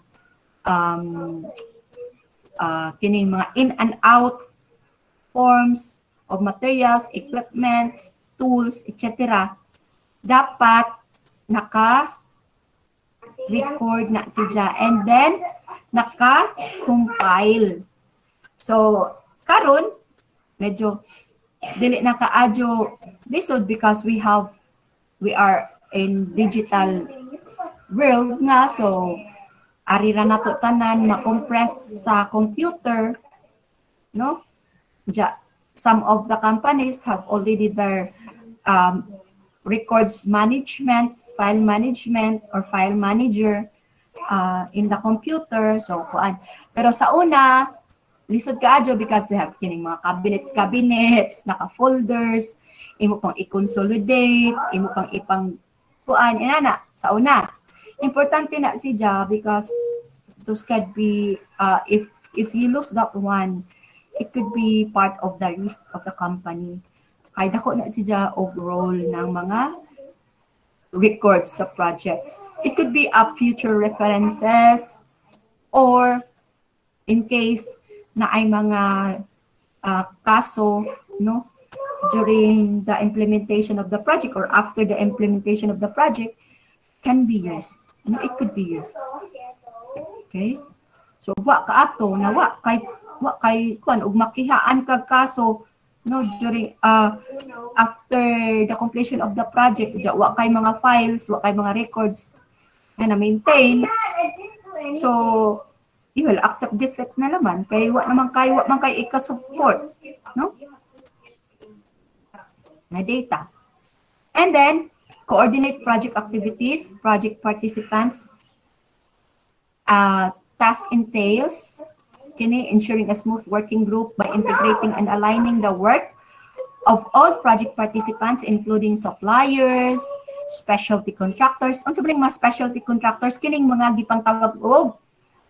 kining mga in and out forms of materials, equipments, tools, etc. Dapat naka-record na siya and then naka-compile. So, karon medyo dili na kaadyo lisod because we are in digital world nga, so ari ra nato tanan ma-compress sa computer, no? Some of the companies have already their records management, file management, or file manager in the computer. So, kuan. Pero sa una, lisod kaadyo because they have kining mga cabinets, naka-folders, imo pang i-consolidate, imo pang ipang kuan, inana, sa una. Importante na siya because those could be, if you lose that one, it could be part of the risk of the company. Kaya dako na siya overall ng mga records sa projects. It could be up future references or in case na ay mga kaso, no, during the implementation of the project or after the implementation of the project can be used. No, it could be used. Okay? So wa kaato na wa kay kuan ug makihaan kag kaso no during after the completion of the project wa kay mga files, wa kay mga records na maintain. So you will accept defect na naman kay wa man kay ika-support, no? Na data. And then coordinate project activities, project participants, task entails, ensuring a smooth working group by integrating and aligning the work of all project participants, including suppliers, specialty contractors. Unsa ba mga specialty contractors? Kining mga gipang tawag og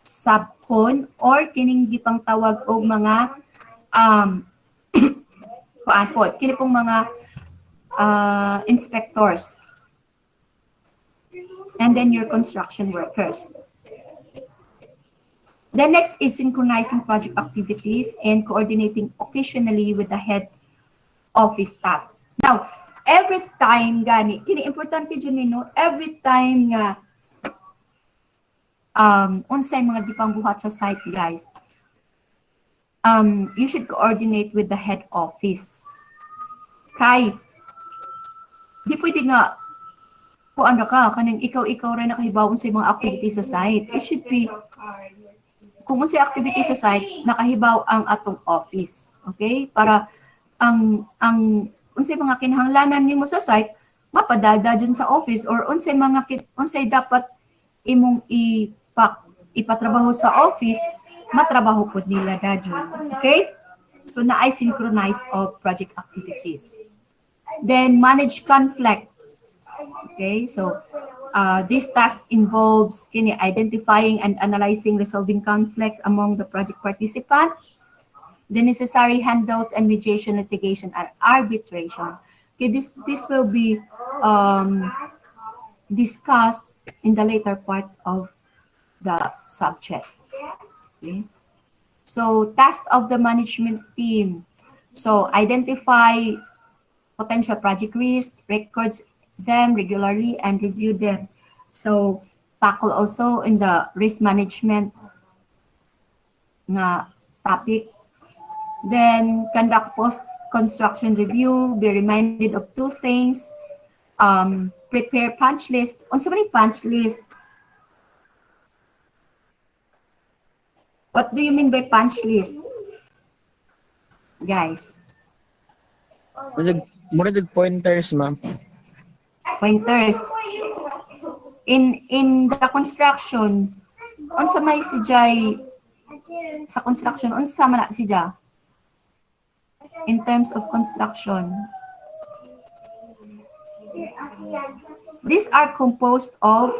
subcon or kining gipang tawag og mga kuan po, kini pong mga inspectors. And then your construction workers. The next is synchronizing project activities and coordinating occasionally with the head office staff. Now, every time gani, kini importante dyan nino, every time nga unsay mga gipangbuhat sa site, guys, you should coordinate with the head office. Kay, di pwede nga, kung ano ka, kanang ikaw rin nakahibawon sa mga activities sa site. It should be, kung unsay activity sa site, nakahibaw ang atong office. Okay? Para ang unsay mga kinahanglanan nimo sa site, mapadada dyan sa office or unsay dapat imong ipatrabaho sa office, matrabaho po nila dadyon. Okay? So, na-I synchronize of project activities. Then, manage conflicts. Okay? So, this task involves identifying and analyzing resolving conflicts among the project participants, the necessary handles and mediation, litigation, and arbitration. Okay, this will be discussed in the later part of the subject. Okay. So, task of the management team. So, identify potential project risks, records them regularly, and review them. So, tackle also in the risk management na topic. Then, conduct post-construction review, be reminded of two things, prepare punch list. Unsa man yung punch list? What do you mean by punch list? Guys. Mura jud pointers, ma'am. Pointers. in the construction, unsa may si Jai sa construction, unsa man na si Jai in terms of construction. These are composed of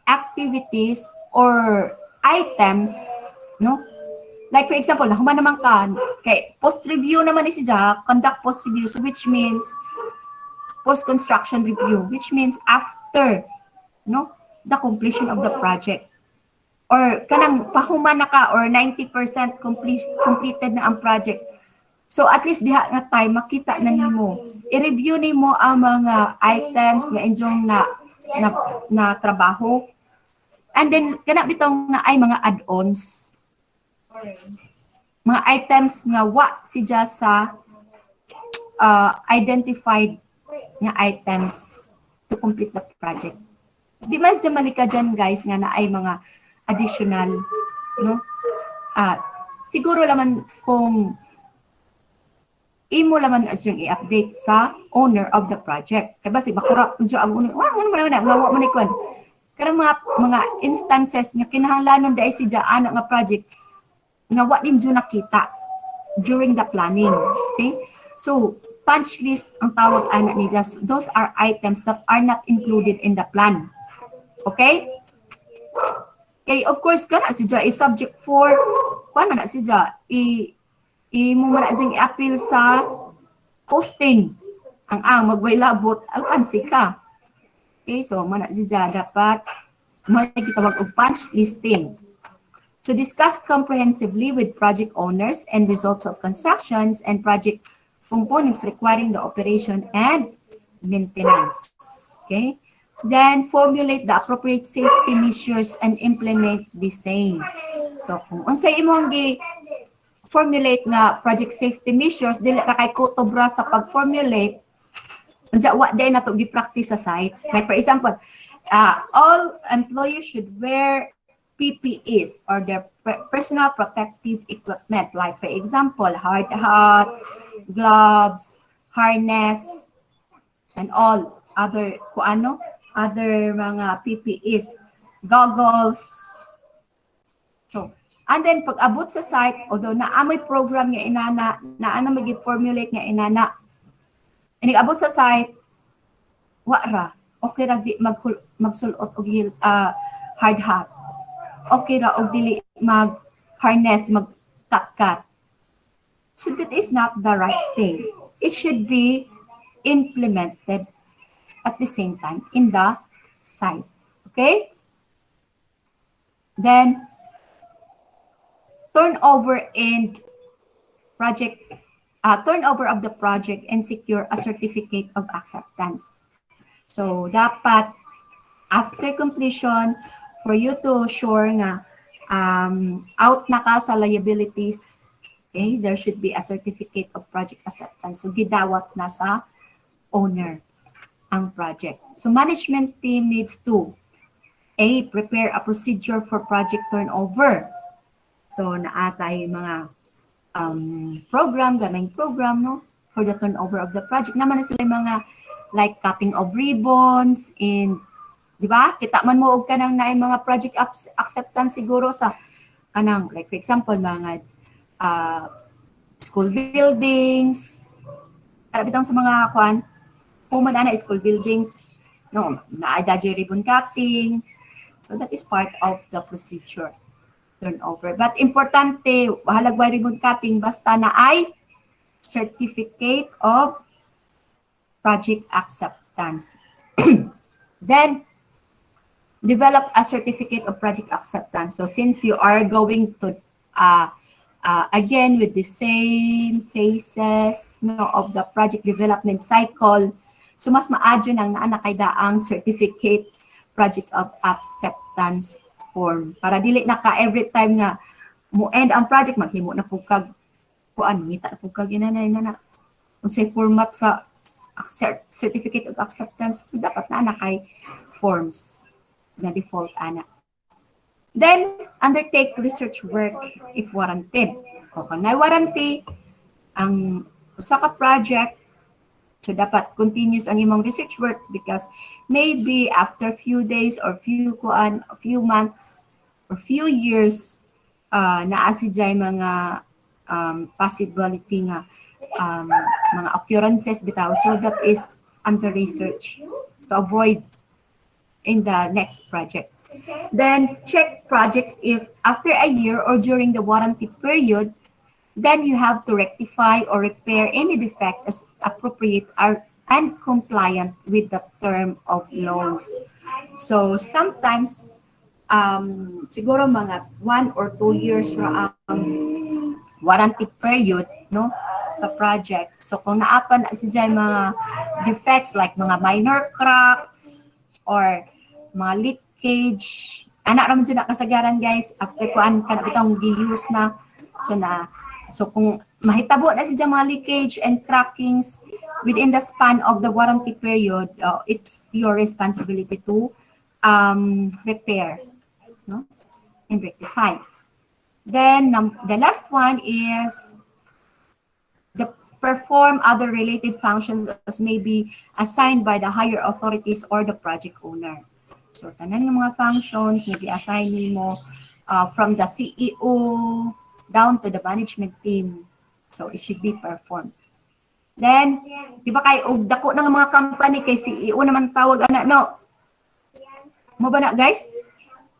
activities or items, no? Like for example, nahuman naman ka, kay post-review naman ni si Jai, conduct post-review, so which means post-construction review, which means after, no, the completion of the project. Or kanang pahuman na ka or 90% completed na ang project. So at least diha nga time makita na nimo. I-review nimo ang mga items nga inyong na trabaho. And then kana bitong na ay mga add-ons. Mga items nga wa si just sa identified nga items to complete the project. Di man sa malika dyan guys nga na ay mga additional, no? Siguro laman kung imo laman as yung i-update sa owner of the project. Kaya ba si bakura unjo ang owner, wa mo na ngawa mo ni kwan. Karang mga instances nga kinahanglanon dai si ana nga project nga wa din jud nakita during the planning. Okay? So, punch list ang tawag ana ni just those are items that are not included in the plan. Okay? Okay, of course, kana si Jai is subject for, kuan man na si Jai, mo man na siyang i-appeal sa posting. Ang magwailabot, alkansi ka. Okay, so man na si Jai, dapat magkitawag og punch listing. To discuss comprehensively with project owners and results of constructions and project components requiring the operation and maintenance. Okay? Then formulate the appropriate safety measures and implement the same. So kung unsay imong gi-formulate nga project safety measures, dili ra kay kutobra sa pag-formulate, unya wa day nato gi-practice sa site. Like for example, all employees should wear PPEs or their personal protective equipment. Like for example, hard hat, gloves, harness, and all other other mga PPEs, goggles. So, and then pag abot sa site, although naamoy program nga inana, naana mag-formulate nga inana, abot sa site, wara, okay ra di magsulot og hard hat. Okay ra og dili mag-harness, mag-cut. So that is not the right thing. It should be implemented at the same time in the site. Okay? Then, turnover of the project and secure a certificate of acceptance. So, dapat, after completion, for you to sure nga out na ka sa liabilities, okay, there should be a certificate of project acceptance. So, gidawat na sa owner ang project. So management team needs to prepare a procedure for project turnover. So naatay mga gamay program no for the turnover of the project. Naman na sila mga like cutting of ribbons and di ba? Kita man mo og kanang naay mga project acceptance siguro sa kanang like for example mga school buildings. Para bitong sa mga kwan puman na school buildings, no, na-adage ribbon cutting. So that is part of the procedure turnover. But importante, halagway ribbon cutting, basta na ay certificate of project acceptance. Then, develop a certificate of project acceptance. So since you are going to, again, with the same phases no, of the project development cycle, so mas maadyo nang naanakay daang certificate project of acceptance form. Para dili na ka every time nga mo end ang project, maghimo na po kag kuan, ngita na po kag inanay na unsay format sa certificate of acceptance, so dapat na kay forms na default ana. Then, undertake research work if warranted. O kung na warranty, ang usa ka project, So dapat continuous ang imong research work because maybe after few days or few months or few years naa si jay mga possibility nga mga occurrences bitaw. So that is under research to avoid in the next project. Then check projects if after a year or during the warranty period, then you have to rectify or repair any defect as appropriate and compliant with the term of loans. So sometimes, siguro mga 1 or 2 years ra ang warranty period, no, sa project. So kung naapan na siya mga defects like mga minor cracks or mga leakage, anak naman dyan na kasagaran guys, after kuan ka na itong gi-use na, so kung mahitabo na siya mga leakage and crackings within the span of the warranty period, it's your responsibility to repair, no, and rectify. Then the last one is perform other related functions as may be assigned by the higher authorities or the project owner. So tanan ng mga functions na i-assign mo from the CEO down to the management team. So it should be performed. Then, di ba kay og dako ng mga company kay CEO naman tawag ana no? Mo ba na guys?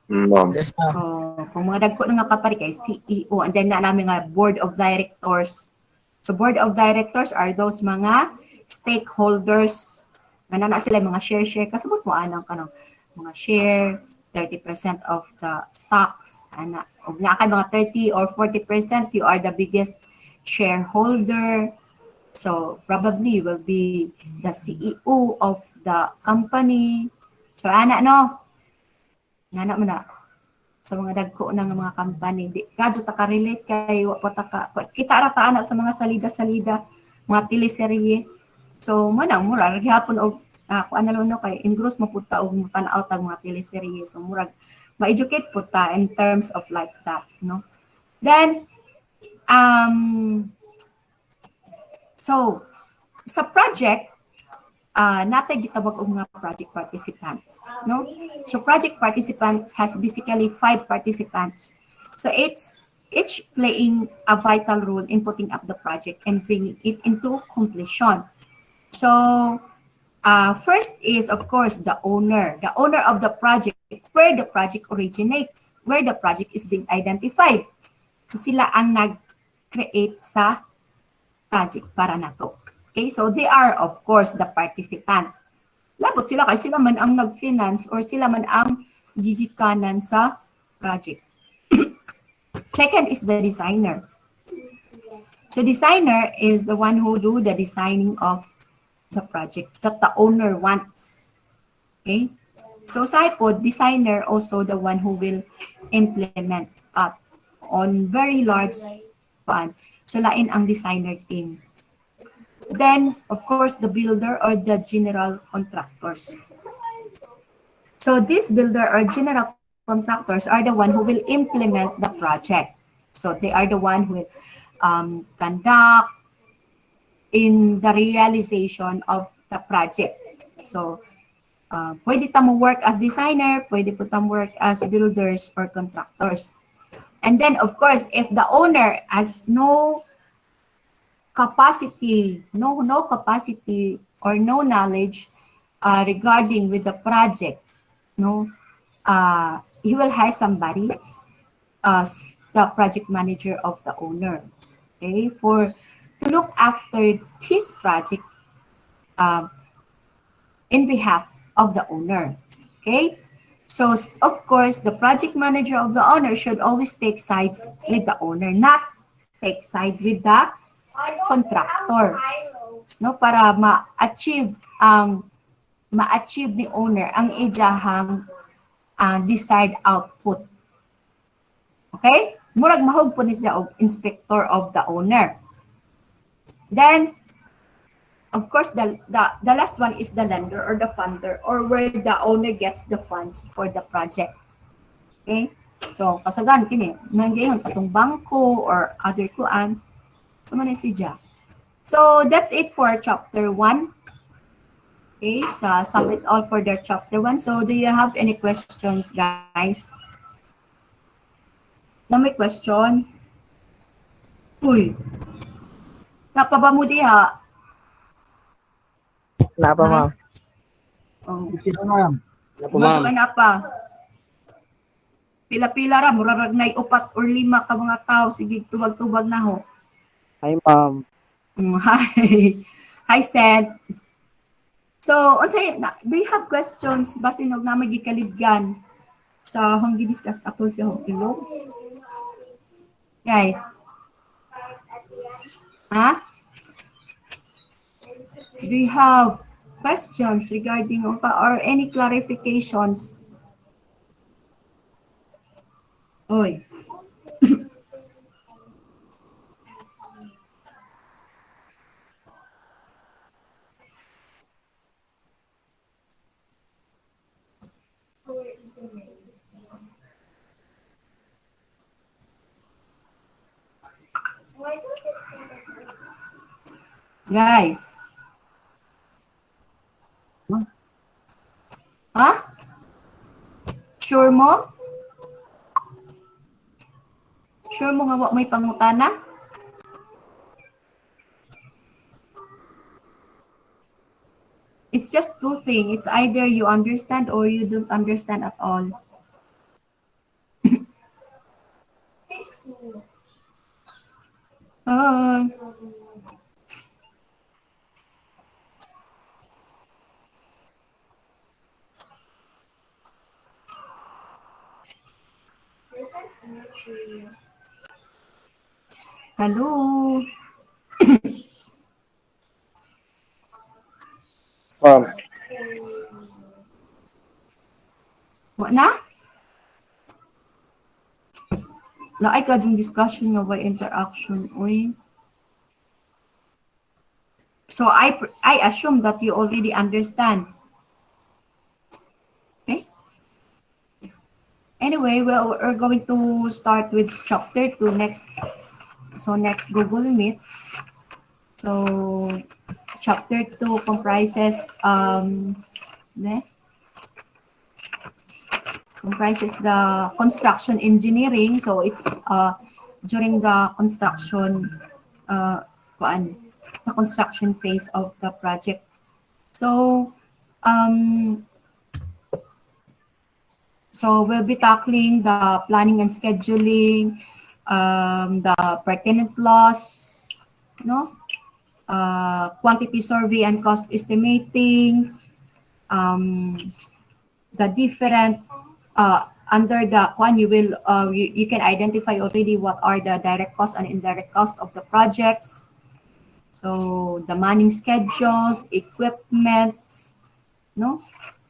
Yes, ma'am. Kung mga dagko ng company kay CEO and then na namin nga board of directors. So board of directors are those mga stakeholders. Na sila mga share kasabot mo anang kanang mga share 30% of the stocks ana ug na kay mga 30 or 40% you are the biggest shareholder, so probably will be the CEO of the company. So ana no nana mo na sa mga dagko ng mga company di kadto ta ka relate kay wa pa ta kita ra ta ana sa mga salida mga teleserye. So mo nang mura gihapon og kung ano no kay engross mo pud ta og tan-aw tag mga teleserye, so murag ma-educate pud ta in terms of like that, no. Then so sa project natay gitawag og mga project participants, no. So project participants has basically 5 participants, so it's each playing a vital role in putting up the project and bringing it into completion. So first is, of course, the owner of the project, where the project originates, where the project is being identified. So sila ang nag-create sa project para nato. Okay, so they are, of course, the participant. Labot sila kasi sila man ang nag-finance or sila man ang gigikanan sa project. Second is the designer. So designer is the one who do the designing of the project that the owner wants. Okay? So SIPOD, designer, also the one who will implement on very large fund. So lain ang designer team. Then, of course, the builder or the general contractors. So this builder or general contractors are the one who will implement the project. So they are the one who will conduct in the realization of the project. So, pwede tamo work as designer, pwede po tamo work as builders or contractors. And then, of course, if the owner has no capacity or no knowledge regarding with the project, no, he will hire somebody as the project manager of the owner, okay, to look after his project in behalf of the owner. Okay, so of course the project manager of the owner should always take sides with the owner, not take side with the contractor, no, para ma-achieve ni owner ang ijahang desired output. Okay, murag mahog po ni siya og inspector of the owner. Then, of course, the last one is the lender or the funder, or where the owner gets the funds for the project. Okay? So, kasagan kini, nangyayon katong bangko or other kuan. So, man siya. So, that's it for chapter 1. Okay, so submit all for their chapter 1. So do you have any questions, guys? Na may question? Uy, napaba mo diha? Napa, Ha? ma'am. Oh. Sige na, ma'am. Ano po, Medyo ma'am? kay na pa. Pila-pila ra, murarag na 4 or 5 ka mga tao. Sige, tubag-tubag na ho. Hi, ma'am. Hi. Hi, Seth. So, unsay do you have questions basin og na magikalidgan sa hong gidiscuss atol sa hong ilog? Guys. Ha? Do you have questions regarding or any clarifications? Oy. Guys. Ha? Sure mo? Sure mo nga wa may pangutana? It's just two things. It's either you understand or you don't understand at all. Hi. Hello. Ma'am. Wa na? Laay ka yung discussion nga by interaction. Uy. So I assume that you already understand. Okay? Anyway, well, we're going to start with chapter 2 next. So next Google Meet. So chapter 2 comprises the construction engineering. So it's during the construction the construction phase of the project. So we'll be tackling the planning and scheduling, the pertinent laws, quantity survey and cost estimating, the different under the one you can identify already what are the direct costs and indirect costs of the projects. So the manning schedules, equipment,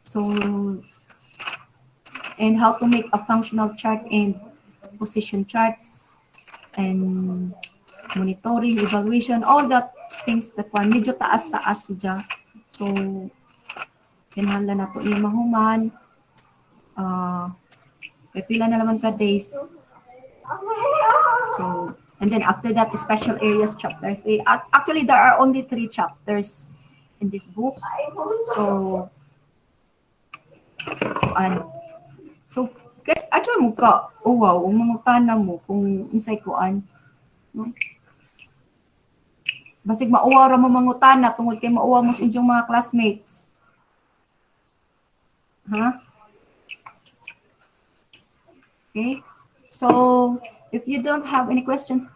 so and how to make a functional chart and position charts and monitoring, evaluation, all that things that one medyo taas-taas siya. So kinahanglan na po yung mahuman. Pila na naman ka days. So, and then after that, special areas, chapter 3. Actually, there are only 3 chapters in this book. So, guys, adya mo ka, wow, mga tanang mo kung unsay kuan. No? Basig mauwa ra mo mangutana tungod kay mauwa mo sa inyong mga classmates. Ha? Okay? So, if you don't have any questions,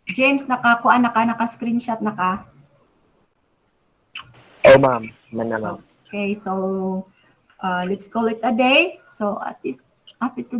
James, naka-screenshot na ka? Oh, ma'am. Man na, ma'am. Okay, so let's call it a day. So, at least, happy to